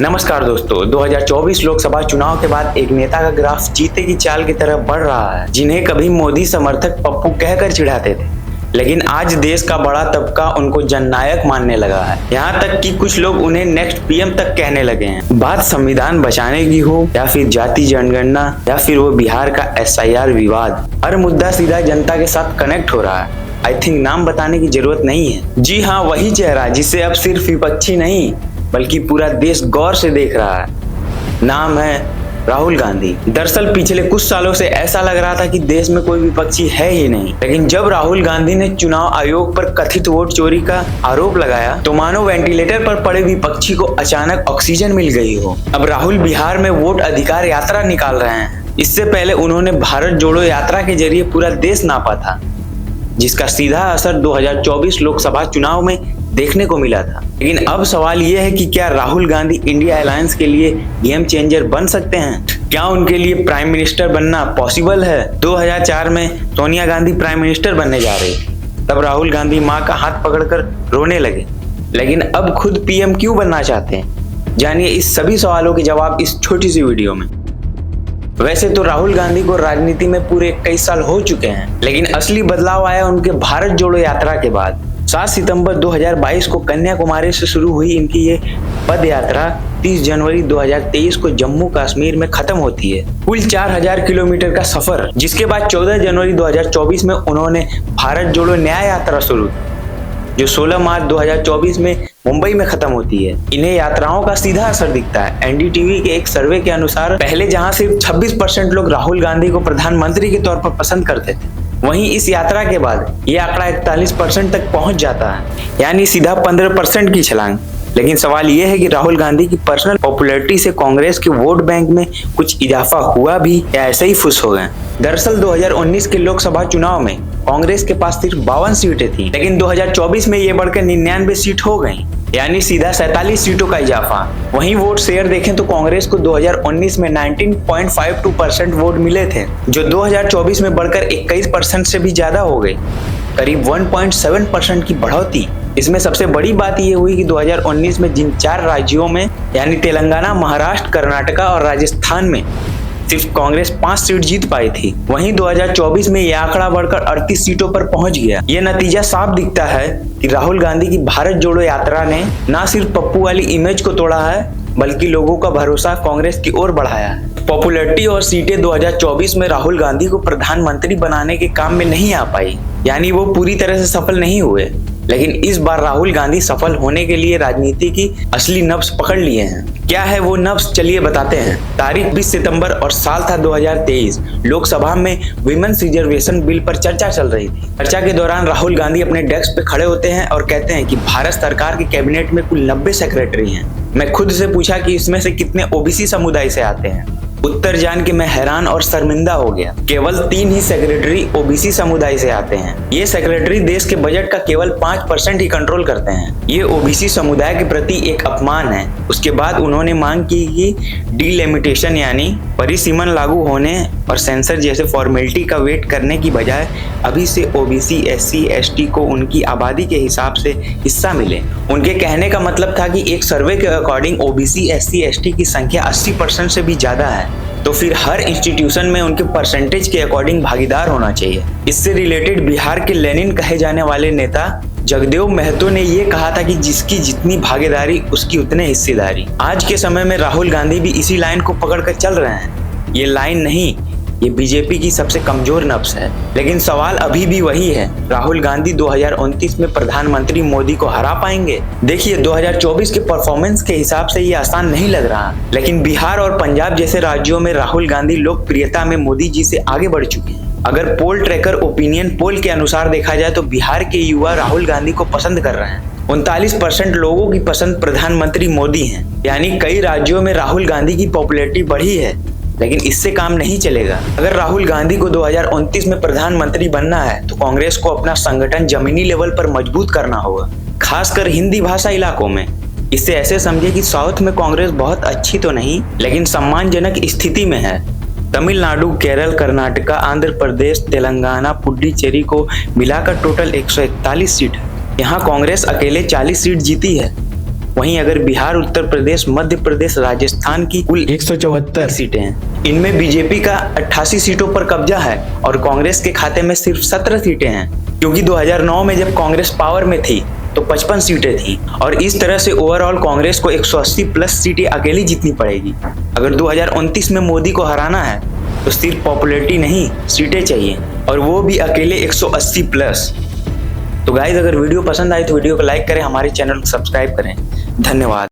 नमस्कार दोस्तों, 2024 लोकसभा चुनाव के बाद एक नेता का ग्राफ चीते की चाल की तरफ बढ़ रहा है, जिन्हें कभी मोदी समर्थक पप्पू कहकर चिढ़ाते थे, लेकिन आज देश का बड़ा तबका उनको जननायक मानने लगा है। यहाँ तक कि कुछ लोग उन्हें नेक्स्ट पीएम तक कहने लगे हैं। बात संविधान बचाने की हो या फिर जाति जनगणना या फिर वो बिहार का SIR विवाद, हर मुद्दा सीधा जनता के साथ कनेक्ट हो रहा है। आई थिंक नाम बताने की जरूरत नहीं है। जी हाँ, वही चेहरा जिसे अब सिर्फ विपक्षी नहीं बल्कि पूरा देश गौर से देख रहा है। नाम है राहुल गांधी। दरअसल पिछले कुछ सालों से ऐसा लग रहा था कि देश में कोई विपक्षी है ही नहीं, लेकिन जब राहुल गांधी ने चुनाव आयोग पर कथित वोट चोरी का आरोप लगाया तो मानो वेंटिलेटर पर पड़े विपक्षी को अचानक ऑक्सीजन मिल गई हो। अब राहुल बिहार में वोट अधिकार यात्रा निकाल रहे हैं। इससे पहले उन्होंने भारत जोड़ो यात्रा के जरिए पूरा देश नापा था, जिसका सीधा असर 2024 लोकसभा चुनाव में देखने को मिला था। लेकिन अब सवाल यह है कि क्या राहुल गांधी इंडिया अलायंस के लिए गेम चेंजर बन सकते हैं? क्या उनके लिए प्राइम मिनिस्टर बनना पॉसिबल है? 2004 में सोनिया गांधी प्राइम मिनिस्टर बनने जा रही, तब राहुल गांधी मां का हाथ पकड़कर रोने लगे, लेकिन अब खुद पीएम क्यों बनना चाहते हैं? जानिए इस सभी सवालों के जवाब इस छोटी सी वीडियो में। वैसे तो राहुल गांधी को राजनीति में पूरे कई साल हो चुके हैं, लेकिन असली बदलाव आया उनके भारत जोड़ो यात्रा के बाद। 7 सितंबर 2022 को कन्याकुमारी से शुरू हुई इनकी ये पद यात्रा 30 जनवरी 2023 को जम्मू कश्मीर में खत्म होती है। कुल 4000 किलोमीटर का सफर, जिसके बाद 14 जनवरी 2024 में उन्होंने भारत जोड़ो न्याय यात्रा शुरू की, जो 16 मार्च 2024 में मुंबई में खत्म होती है। इन्हें यात्राओं का सीधा असर दिखता है। NDTV के एक सर्वे के अनुसार पहले जहां सिर्फ 26% लोग राहुल गांधी को प्रधानमंत्री के तौर पर पसंद करते थे, वहीं इस यात्रा के बाद ये आंकड़ा 41% तक पहुंच जाता है, यानी सीधा 15% की छलांग। लेकिन सवाल ये है कि राहुल गांधी की पर्सनल पॉपुलैरिटी से कांग्रेस के वोट बैंक में कुछ इजाफा हुआ भी या ऐसे ही फुस हो गए? दरअसल 2019 के लोकसभा चुनाव में कांग्रेस के पास सिर्फ 52 सीटें थी, लेकिन 2024 में ये बढ़कर 99 सीट हो गई, यानी सीधा 47 सीटों का इजाफा। वहीं वोट शेयर देखें तो कांग्रेस को 2019 में 19.52% वोट मिले थे, जो 2024 में बढ़कर 21% से भी ज्यादा हो गई, करीब 1.7% की बढ़ोतरी। इसमें सबसे बड़ी बात यह हुई कि 2019 में जिन 4 राज्यों में यानी तेलंगाना, महाराष्ट्र, कर्नाटका और राजस्थान में सिर्फ कांग्रेस 5 सीट जीत पाई थी, वहीं 2024 में यह आंकड़ा बढ़कर 38 सीटों पर पहुंच गया। यह नतीजा साफ दिखता है कि राहुल गांधी की भारत जोड़ो यात्रा ने न सिर्फ पप्पू वाली इमेज को तोड़ा है, बल्कि लोगों का भरोसा कांग्रेस की ओर बढ़ाया है। पॉपुलैरिटी और सीटें 2024 में राहुल गांधी को प्रधानमंत्री बनाने के काम में नहीं आ पाई, यानी वो पूरी तरह से सफल नहीं हुए। लेकिन इस बार राहुल गांधी सफल होने के लिए राजनीति की असली नब्ज पकड़ लिए हैं। क्या है वो नब्ज, चलिए बताते हैं। तारीख 20 सितंबर और साल था 2023। लोकसभा में विमेन्स रिजर्वेशन बिल पर चर्चा चल रही थी। चर्चा के दौरान राहुल गांधी अपने डेस्क पे खड़े होते हैं और कहते हैं कि भारत सरकार के कैबिनेट में कुल 90 सेक्रेटरी हैं। मैं खुद से पूछा कि इसमें से कितने OBC समुदाय से आते हैं। उत्तर जान के मैं हैरान और शर्मिंदा हो गया। केवल 3 ही सेक्रेटरी OBC समुदाय से आते हैं। ये सेक्रेटरी देश के बजट का केवल 5% ही कंट्रोल करते हैं। ये OBC समुदाय के प्रति एक अपमान है। उसके बाद उन्होंने मांग की कि डिलिमिटेशन यानी परिसीमन लागू होने और सेंसर जैसे फॉर्मेलिटी का वेट करने की बजाय अभी से OBC, SC, ST को उनकी आबादी के हिसाब से हिस्सा मिले। उनके कहने का मतलब था कि एक सर्वे के अकॉर्डिंग OBC, SC, ST की संख्या 80% से भी ज्यादा है, तो फिर हर इंस्टीट्यूशन में उनके परसेंटेज के अकॉर्डिंग भागीदार होना चाहिए। इससे रिलेटेड बिहार के लेनिन कहे जाने वाले नेता जगदेव महतो ने ये कहा था कि जिसकी जितनी भागीदारी उसकी उतने हिस्सेदारी। आज के समय में राहुल गांधी भी इसी लाइन को पकड़कर चल रहे हैं। ये लाइन नहीं, ये बीजेपी की सबसे कमजोर नब्ज है। लेकिन सवाल अभी भी वही है, राहुल गांधी 2029 में प्रधानमंत्री मोदी को हरा पाएंगे? देखिए 2024 के परफॉर्मेंस के हिसाब से ये आसान नहीं लग रहा, लेकिन बिहार और पंजाब जैसे राज्यों में राहुल गांधी लोकप्रियता में मोदी जी से आगे बढ़ चुके हैं। अगर पोल ट्रैकर ओपिनियन पोल के अनुसार देखा जाए तो बिहार के युवा राहुल गांधी को पसंद कर रहे हैं। 39% लोगों की पसंद प्रधानमंत्री मोदी है, यानी कई राज्यों में राहुल गांधी की पॉपुलैरिटी बढ़ी है। लेकिन इससे काम नहीं चलेगा। अगर राहुल गांधी को 2029 में प्रधानमंत्री बनना है तो कांग्रेस को अपना संगठन जमीनी लेवल पर मजबूत करना होगा, खासकर हिंदी भाषा इलाकों में। इससे ऐसे समझे कि साउथ में कांग्रेस बहुत अच्छी तो नहीं, लेकिन सम्मानजनक स्थिति में है। तमिलनाडु, केरल, कर्नाटका, आंध्र प्रदेश, तेलंगाना, पुडुचेरी को मिलाकर टोटल 141 सीट है। यहाँ कांग्रेस अकेले 40 सीट जीती है। वहीं अगर बिहार, उत्तर प्रदेश, मध्य प्रदेश, राजस्थान की कुल 174 सीटें हैं। इनमें बीजेपी का 88 सीटों पर कब्जा है और कांग्रेस के खाते में सिर्फ 17 सीटें हैं, क्योंकि 2009 में जब कांग्रेस पावर में थी तो 55 सीटें थी और इस तरह से ओवरऑल कांग्रेस को 180 प्लस सीटें अकेली जीतनी पड़ेगी। अगर 2029 में मोदी को हराना है तो सिर्फ पॉपुलैरिटी नहीं, सीटें चाहिए, और वो भी अकेले 180 प्लस। तो गाइस, अगर वीडियो पसंद आई तो वीडियो को लाइक करें, हमारे चैनल को सब्सक्राइब करें। धन्यवाद।